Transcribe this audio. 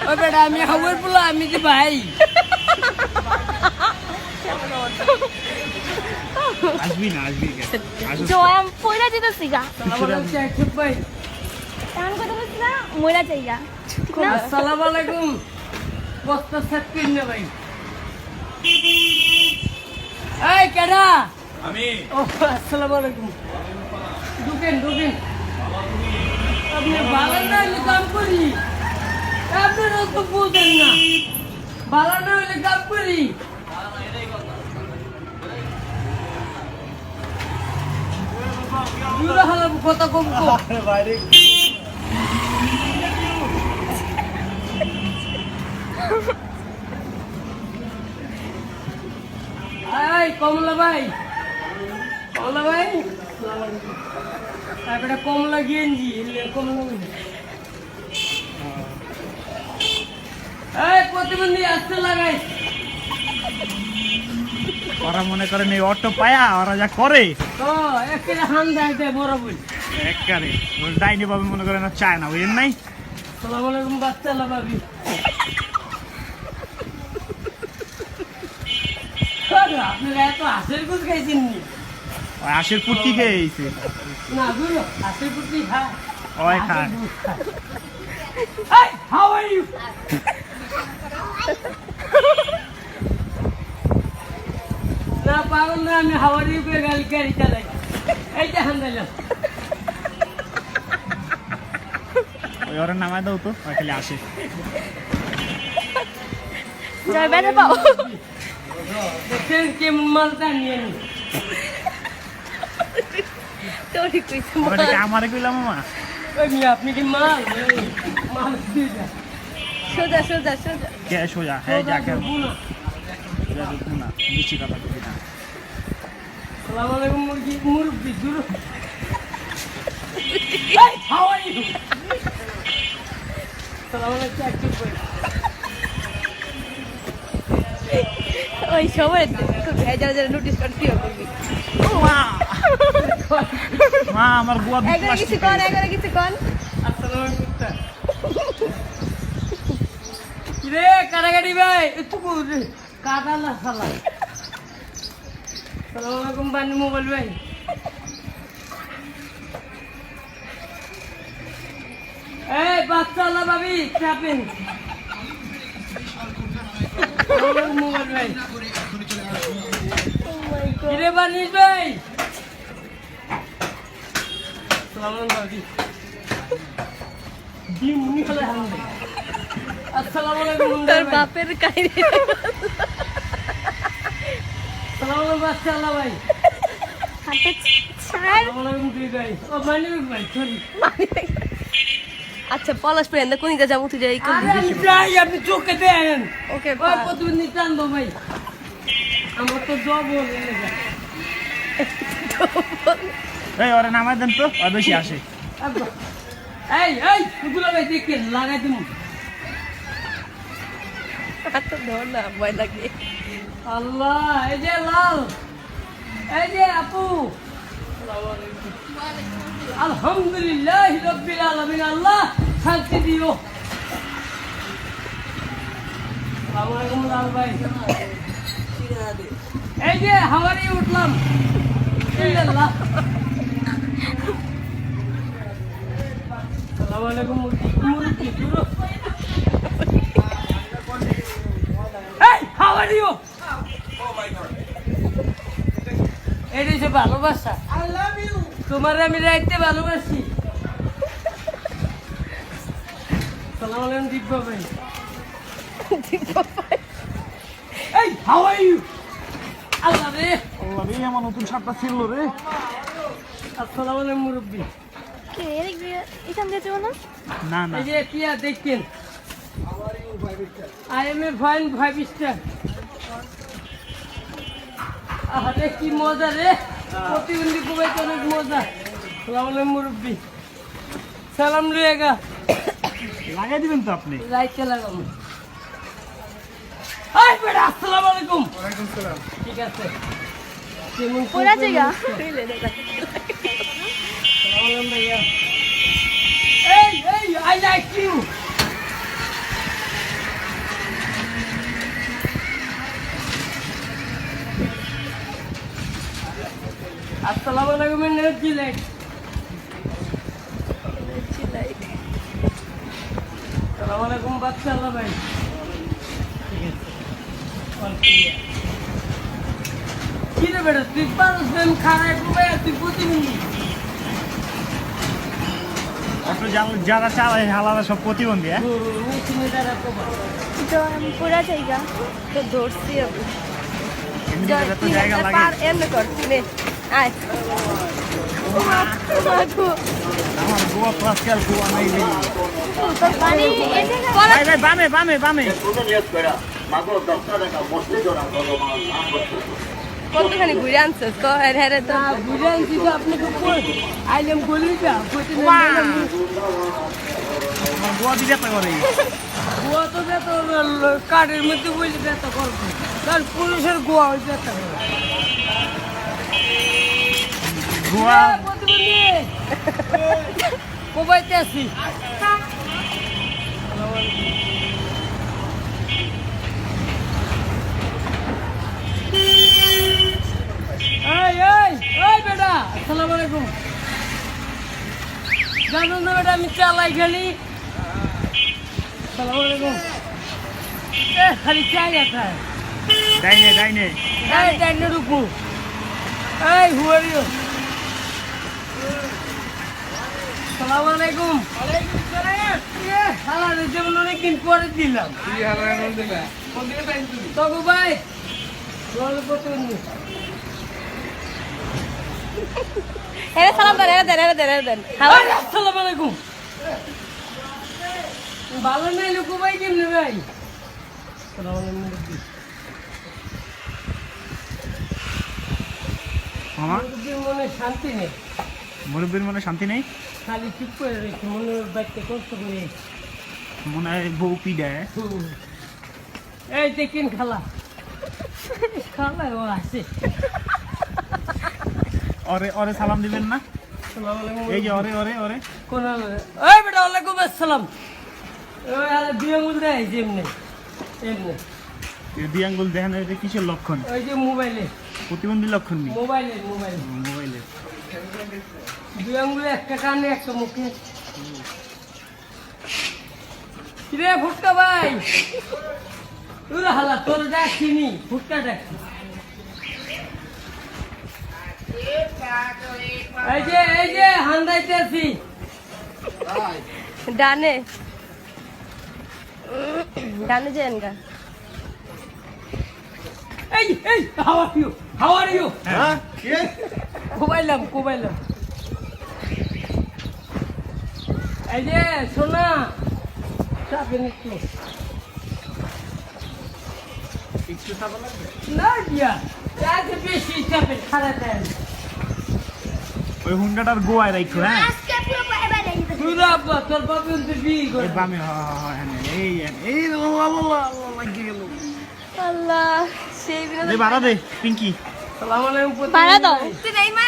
ও বেটা আমি হাওয়ার পোলা আমি কি ভাই আসবি না আসবি জয়াম পয়লা যেতেছি গা ভাই এমন কথা বলছি না ময়লা চাইগা ঠিক না আসসালামু আলাইকুম বস্তা সেট করে নে ভাই এই কেডা আমি ও আসসালামু আলাইকুম ঢুকেন আপনি ভালো না হলে কাম করি আপনারা তো বুঝেন না ভালো না হলে কাম করি দূরে হালাম কথা কম বাইরে এই কমলা ভাই তারপরে কমলা গেঞ্জি কমলা এই প্রতিবন্ধী আসতে লাগাই ওরা মনে করেন এই অটো পায়া ওরা যা করে তো একটা হান দেয় বড় বই একবারে ওর ডাইনি বাবু মনে করেন আর চায় না বুঝেন নাই সালাম আলাইকুম বাচ্চা লাভাবি আপনারা এত হাসের কুচ খাইছেন নি ওই আশের পুটকি খেয়ে এইছে না দূর হাসের কুচি খায় ওই খায় Hey, how are you? না পাগল না আমি হাওয়ার ইউকে গাড়ি চালাই এই যে হান্দাইলাম ওই ওরা নামায় দাও তো ওই খালি আসে জয় বেড়ে পাও দেখছেন কেমন মালটা নিয়ে নি তোরই কইছে ওটা কি আমারে কইলাম মামা ওই মিয়া আপনি কি মাল মাল দিয়ে যা সোজা কে সোজা হ্যাঁ যাকে না বেশি কথা কবি না সালাম আলাইকুম মুরব্বি দূর Hey, how are you? সালাম আলাইকুম একটু বই ওই সময় যারা নোটিস করতে করবি মা আমার বুয়া একবার কিছু কন আসসালামু আলাইকুম রে কাটাকাটি ভাই একটু কাটা না সালা সালাম আলাইকুম বানি মোবাইল ভাই এই বাচ্চালা ভাবি চাপেন মোবাইল ভাই কিরে বানিস ভাই সালাম আলাইকুম ভাবি ডিমনি খেলা হামদে আসসালামু আলাইকুম তোর বাপের কাহিনী সালাম আলাইকুম বাচ্চালা ভাই হাতে ছাড় সালাম আলাইকুম তুই ভাই ও মানিক ভাই সরি আচ্ছা পলাশ পেন না কোনিটা যাবো তুই যাই আরে আমি যাই আপনি চোখে দেন ওকে ওই প্রতিদিন টানবো ভাই আমার তো জব হলে এই ওরা নামায় দেন তো আর বেশি আসে এই এগুলো ভাই দেখে লাগাই দিন হাত ধর না ভয় লাগে আল্লাহ এই যে লাল এই যে আপু আলহামদুলিল্লাহ রাব্বিল আলামিন আল্লাহ শান্তি দিও আসসালামু আলাইকুম লাল ভাই এই যে হাওয়ারি উঠলাম ইল্লাল্লাহ আসসালামু আলাইকুম মুরব্বি পুরো এই হাওয়ারি ও এই যে ভালোবাসা আই লাভ ইউ তোমার আমি রাইতে ভালোবাসি আসসালামু আলাইকুম দিব্যা ভাই এই হাউ আর ইউ আল্লাহ রে আমার নতুন শার্টটা ছিল রে আসসালামু আলাইকুম মুরব্বি কে এখান দিয়ে যাবো না না না এই যে পিয়া দেখেন I M A fine 5 star আরে কি মজা রে প্রতিবন্ধী খুবই অনেক মজা আসসালামু আলাইকুম মুরব্বি সালাম লুয়েগা লাগাই দিবেন তো আপনি রাইতে লাগাবো আই বেটা আসসালামু আলাইকুম ওয়ালাইকুম সালাম ঠিক আছে কেমন ওরা জায়গা কইলে দেখা আসসালামু আলাইকুম ভাইয়া এই I like you energy light আসসালামু আলাইকুম বাচ্চা আল্লাহ ভাই কি রে বেটা তুই পারস না আমি খারাপ ভাই তুই প্রতিবন্ধী অটো যারা চালায় হালারা সব প্রতিবন্ধী হ্যাঁ মেশিনে দ্বারা কবা তো আমি পুরা জায়গা তো ধরছি আমি এমনি তো জায়গা লাগে পার এমনি করছি নে আয় আমার গোয়া তো আজকাল গোয়া নাই রে পানি এসে ভাই ভাই বামে বামে বামে কতখানি ঘুরে আনছিস তো হ্যাঁ তো বুঝে আনছি তো আপনাকে আইলাম বললি যা আমার গোয়া দিতে পারে গোয়া তো যেত কাঠের মধ্যে বসে যেত গল্প কারণ পুরুষের গোয়া হয়ে যেত গোয়া কোবাইতে আসি বেটা আসসালামু আলাইকুম জানো না বেটা আমি চালাই খালি আসসালামু আলাইকুম খালি চাই যাতা ডাইনে ডাইনে ডাইনে রুকু এই হু আর ইউ আসসালামু আলাইকুম ওয়ালাইকুম আসসালাম হালা রে যেমন অনেকদিন পরে দিলাম কি হালা রে দিলা কোন দিকে টাইম তুমি তগো ভাই রোল প্রতিবন্ধী এরে সালাম দেন আসসালামু আলাইকুম ভালো নাই লুকু ভাই কেমনে ভাই আসসালামু আলাইকুম মামা মুরব্বির মনে শান্তি নেই মুরব্বীর মনে শান্তি নেই খালি চুপ করে রেখে মনে বাড়িতে কষ্ট করে মনে হয় বউ পিডায় এই দেখেন খালা খালা ও আসে ওরে ওরে সালাম দিবেন না আসসালামু আলাইকুম এই যে ওরে ওরে ওরে কোন এই বেটা ওয়ালাইকুম আসসালাম ওই আরে বিয়ে মুদ্রা এই যে এমনি এমনি দুই আঙ্গুল দেখেন এটা কিসের লক্ষণ ওই যে মোবাইলে প্রতিবন্ধী লক্ষণ নেই মোবাইলে মোবাইলে দুই আঙ্গুলে একটা কানে একটা মুখে কিরে ফুটকা ভাই তোর হালা তোর ডাকিনি ফুটকা ডাকি এই যে হান্দাইতে আছি ডানে ডানে যান গা এই হাউ আর ইউ হ্যাঁ কোবাইলাম এই যে সোনা চাপেন একটু একটু সাদা লাগবে না দিয়া চাপে বেশি চাপে খারাপ দেয় ওই হুন্ডাটার গোয়ায় রাখো হ্যাঁ তুই আব্বা তোর বাবা কিন্তু বিয়ে করে এই বামে হ্যাঁ এই এই আল্লাহ লাগিয়ে গেল আল্লাহ সেই বিনা দে বাড়া দে পিঙ্কি সালাম আলাইকুম পারা দাও তুই নাই মা